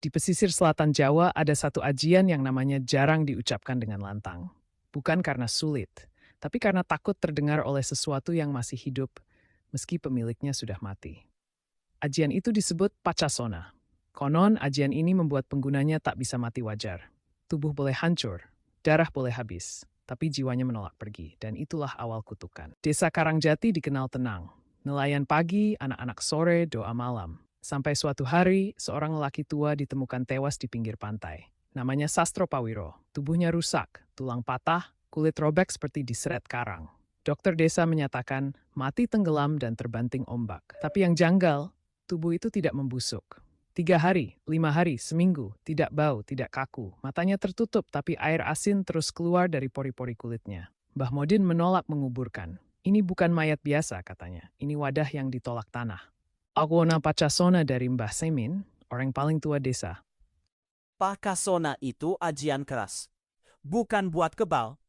Di pesisir selatan Jawa ada satu ajian yang namanya jarang diucapkan dengan lantang. Bukan karena sulit, tapi karena takut terdengar oleh sesuatu yang masih hidup, meski pemiliknya sudah mati. Ajian itu disebut Pacasona. Konon, ajian ini membuat penggunanya tak bisa mati wajar. Tubuh boleh hancur, darah boleh habis, tapi jiwanya menolak pergi, dan itulah awal kutukan. Desa Karangjati dikenal tenang. Nelayan pagi, anak-anak sore, doa malam. Sampai suatu hari, seorang lelaki tua ditemukan tewas di pinggir pantai. Namanya Sastro Pawiro. Tubuhnya rusak, tulang patah, kulit robek seperti diseret karang. Dokter desa menyatakan mati tenggelam dan terbanting ombak. Tapi yang janggal, tubuh itu tidak membusuk. 3 hari, 5 hari, seminggu, tidak bau, tidak kaku. Matanya tertutup, tapi air asin terus keluar dari pori-pori kulitnya. Mbah Modin menolak menguburkan. Ini bukan mayat biasa, katanya. Ini wadah yang ditolak tanah. Agwona Pacasona dari Mbah Semin, orang paling tua desa. Pakasona itu ajian keras. Bukan buat kebal,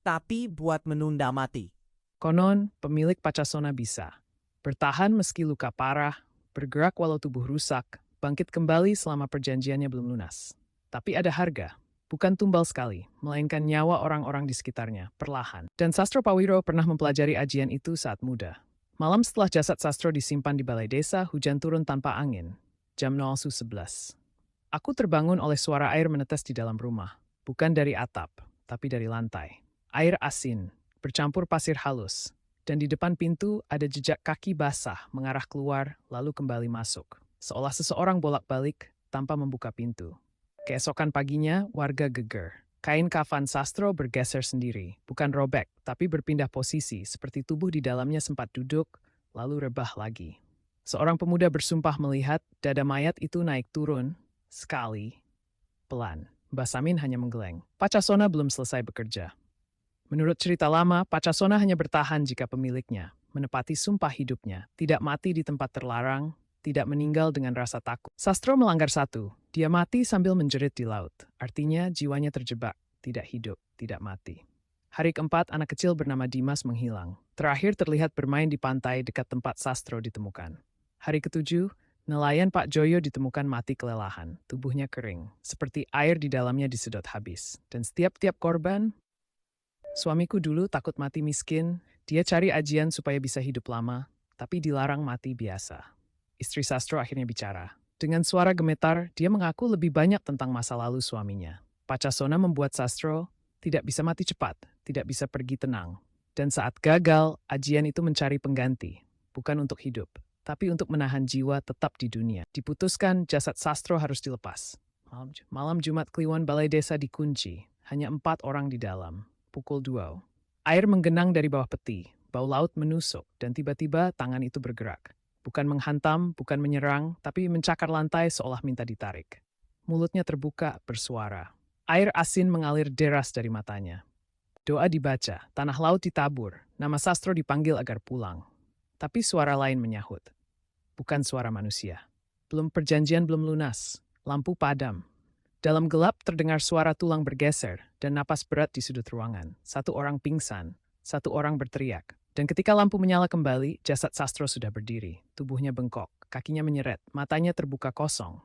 tapi buat menunda mati. Konon, pemilik Pacasona bisa bertahan meski luka parah, bergerak walau tubuh rusak, bangkit kembali selama perjanjiannya belum lunas. Tapi ada harga, bukan tumbal sekali, melainkan nyawa orang-orang di sekitarnya, perlahan. Dan Sastro Pawiro pernah mempelajari ajian itu saat muda. Malam setelah jasad Sastro disimpan di balai desa, hujan turun tanpa angin. Jam 0:11. Aku terbangun oleh suara air menetes di dalam rumah. Bukan dari atap, tapi dari lantai. Air asin, bercampur pasir halus. Dan di depan pintu ada jejak kaki basah mengarah keluar lalu kembali masuk. Seolah seseorang bolak-balik tanpa membuka pintu. Keesokan paginya, warga geger. Kain kafan Sastro bergeser sendiri, bukan robek, tapi berpindah posisi seperti tubuh di dalamnya sempat duduk, lalu rebah lagi. Seorang pemuda bersumpah melihat dada mayat itu naik turun, sekali, pelan. Mbah Samin hanya menggeleng. Pacasona belum selesai bekerja. Menurut cerita lama, Pacasona hanya bertahan jika pemiliknya menepati sumpah hidupnya, tidak mati di tempat terlarang, tidak meninggal dengan rasa takut. Sastro melanggar satu, dia mati sambil menjerit di laut. Artinya jiwanya terjebak, tidak hidup, tidak mati. Hari keempat, anak kecil bernama Dimas menghilang. Terakhir terlihat bermain di pantai dekat tempat Sastro ditemukan. Hari ketujuh, nelayan Pak Joyo ditemukan mati kelelahan. Tubuhnya kering, seperti air di dalamnya disedot habis. Dan setiap-tiap korban, suamiku dulu takut mati miskin, dia cari ajian supaya bisa hidup lama, tapi dilarang mati biasa. Istri Sastro akhirnya bicara. Dengan suara gemetar, dia mengaku lebih banyak tentang masa lalu suaminya. Pacasona membuat Sastro tidak bisa mati cepat, tidak bisa pergi tenang. Dan saat gagal, ajian itu mencari pengganti, bukan untuk hidup, tapi untuk menahan jiwa tetap di dunia. Diputuskan jasad Sastro harus dilepas. Malam Jumat Kliwon balai desa dikunci, hanya 4 orang di dalam. Pukul 2. Air menggenang dari bawah peti, bau laut menusuk, dan tiba-tiba tangan itu bergerak. Bukan menghantam, bukan menyerang, tapi mencakar lantai seolah minta ditarik. Mulutnya terbuka, bersuara. Air asin mengalir deras dari matanya. Doa dibaca, tanah laut ditabur, nama Sastro dipanggil agar pulang. Tapi suara lain menyahut. Bukan suara manusia. Perjanjian belum lunas, lampu padam. Dalam gelap terdengar suara tulang bergeser dan napas berat di sudut ruangan. Satu orang pingsan, satu orang berteriak. Dan ketika lampu menyala kembali, jasad Sastro sudah berdiri. Tubuhnya bengkok, kakinya menyeret, matanya terbuka kosong.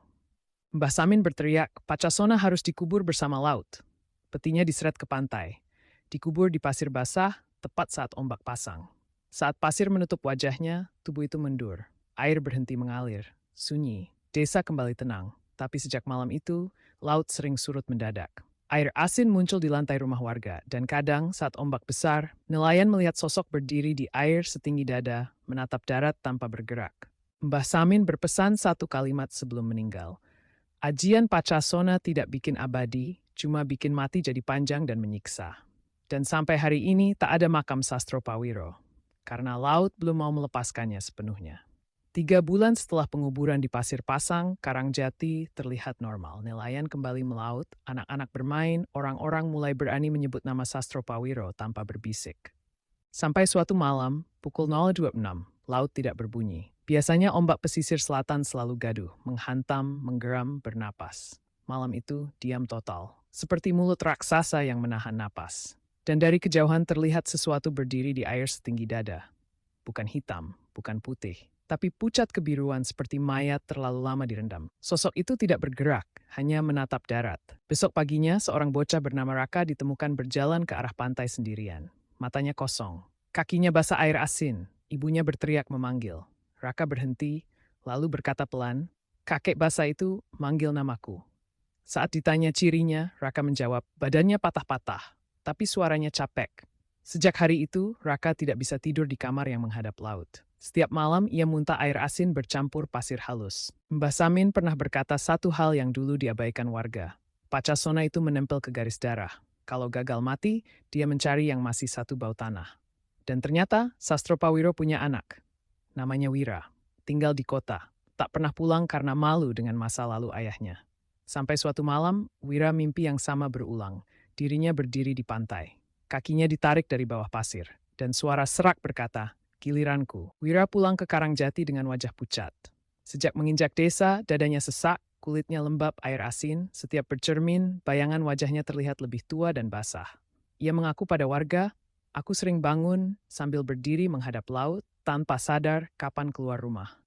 Mbah Samin berteriak, Pacasona harus dikubur bersama laut. Petinya diseret ke pantai. Dikubur di pasir basah, tepat saat ombak pasang. Saat pasir menutup wajahnya, tubuh itu mendur. Air berhenti mengalir. Sunyi. Desa kembali tenang. Tapi sejak malam itu, laut sering surut mendadak. Air asin muncul di lantai rumah warga, dan kadang saat ombak besar, nelayan melihat sosok berdiri di air setinggi dada, menatap darat tanpa bergerak. Mbah Samin berpesan satu kalimat sebelum meninggal. Ajian Pacasona tidak bikin abadi, cuma bikin mati jadi panjang dan menyiksa. Dan sampai hari ini tak ada makam Sastro Pawiro, karena laut belum mau melepaskannya sepenuhnya. 3 bulan setelah penguburan di Pasir Pasang, Karangjati terlihat normal. Nelayan kembali melaut, anak-anak bermain, orang-orang mulai berani menyebut nama Sastro Pawiro tanpa berbisik. Sampai suatu malam, pukul 0.26, laut tidak berbunyi. Biasanya ombak pesisir selatan selalu gaduh, menghantam, menggeram, bernapas. Malam itu diam total, seperti mulut raksasa yang menahan napas. Dan dari kejauhan terlihat sesuatu berdiri di air setinggi dada. Bukan hitam, bukan putih. tapi pucat kebiruan seperti mayat terlalu lama direndam. Sosok itu tidak bergerak, hanya menatap darat. Besok paginya, seorang bocah bernama Raka ditemukan berjalan ke arah pantai sendirian. Matanya kosong, kakinya basah air asin. Ibunya berteriak memanggil. Raka berhenti, lalu berkata pelan, "Kakek basah itu manggil namaku." Saat ditanya cirinya, Raka menjawab, badannya patah-patah, tapi suaranya capek. Sejak hari itu, Raka tidak bisa tidur di kamar yang menghadap laut. Setiap malam ia muntah air asin bercampur pasir halus. Mbah Samin pernah berkata satu hal yang dulu diabaikan warga. Pacasona itu menempel ke garis darah. Kalau gagal mati, dia mencari yang masih satu bau tanah. Dan ternyata, Sastro Pawiro punya anak. Namanya Wira. Tinggal di kota. Tak pernah pulang karena malu dengan masa lalu ayahnya. Sampai suatu malam, Wira mimpi yang sama berulang. Dirinya berdiri di pantai. Kakinya ditarik dari bawah pasir. Dan suara serak berkata, "Giliranku." Wira pulang ke Karangjati dengan wajah pucat. Sejak menginjak desa, dadanya sesak, kulitnya lembab air asin. Setiap bercermin, bayangan wajahnya terlihat lebih tua dan basah. Ia mengaku pada warga, "Aku sering bangun sambil berdiri menghadap laut, tanpa sadar kapan keluar rumah."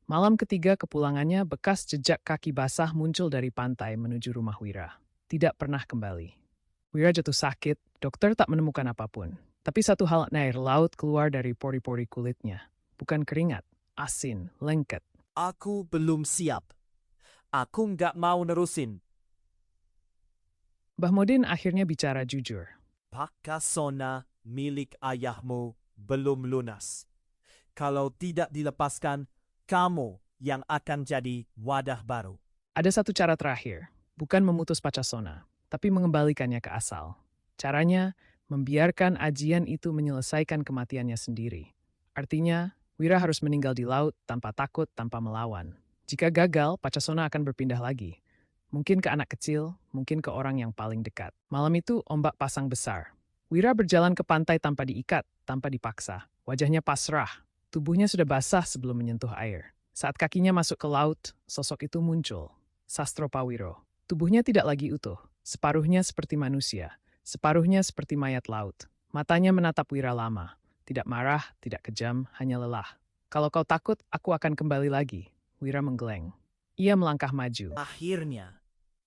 Malam ketiga kepulangannya, bekas jejak kaki basah muncul dari pantai menuju rumah Wira. Tidak pernah kembali. Wira jatuh sakit, dokter tak menemukan apapun. Tapi satu hal, air laut keluar dari pori-pori kulitnya. Bukan keringat, asin, lengket. Aku belum siap. Aku nggak mau nerusin. Mbah Modin akhirnya bicara jujur. Pakasona milik ayahmu belum lunas. Kalau tidak dilepaskan, kamu yang akan jadi wadah baru. Ada satu cara terakhir, bukan memutus Pacasona, tapi mengembalikannya ke asal. Caranya, membiarkan ajian itu menyelesaikan kematiannya sendiri. Artinya, Wira harus meninggal di laut tanpa takut, tanpa melawan. Jika gagal, Pacasona akan berpindah lagi. Mungkin ke anak kecil, mungkin ke orang yang paling dekat. Malam itu, ombak pasang besar. Wira berjalan ke pantai tanpa diikat, tanpa dipaksa. Wajahnya pasrah, tubuhnya sudah basah sebelum menyentuh air. Saat kakinya masuk ke laut, sosok itu muncul. Sastro Pawiro. Tubuhnya tidak lagi utuh. Separuhnya seperti manusia. Separuhnya seperti mayat laut. Matanya menatap Wira lama. Tidak marah, tidak kejam, hanya lelah. "Kalau kau takut, aku akan kembali lagi." Wira menggeleng. Ia melangkah maju. Akhirnya,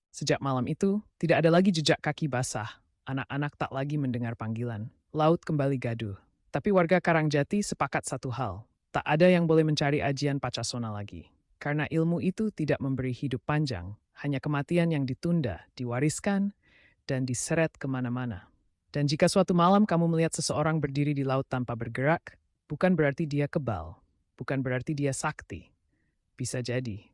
Sejak malam itu, tidak ada lagi jejak kaki basah. Anak-anak tak lagi mendengar panggilan. Laut kembali gaduh. Tapi warga Karangjati sepakat satu hal. Tak ada yang boleh mencari ajian Pacasona lagi. Karena ilmu itu tidak memberi hidup panjang. Hanya kematian yang ditunda, diwariskan, dan diseret kemana-mana. Dan jika suatu malam kamu melihat seseorang berdiri di laut tanpa bergerak, bukan berarti dia kebal. Bukan berarti dia sakti. Bisa jadi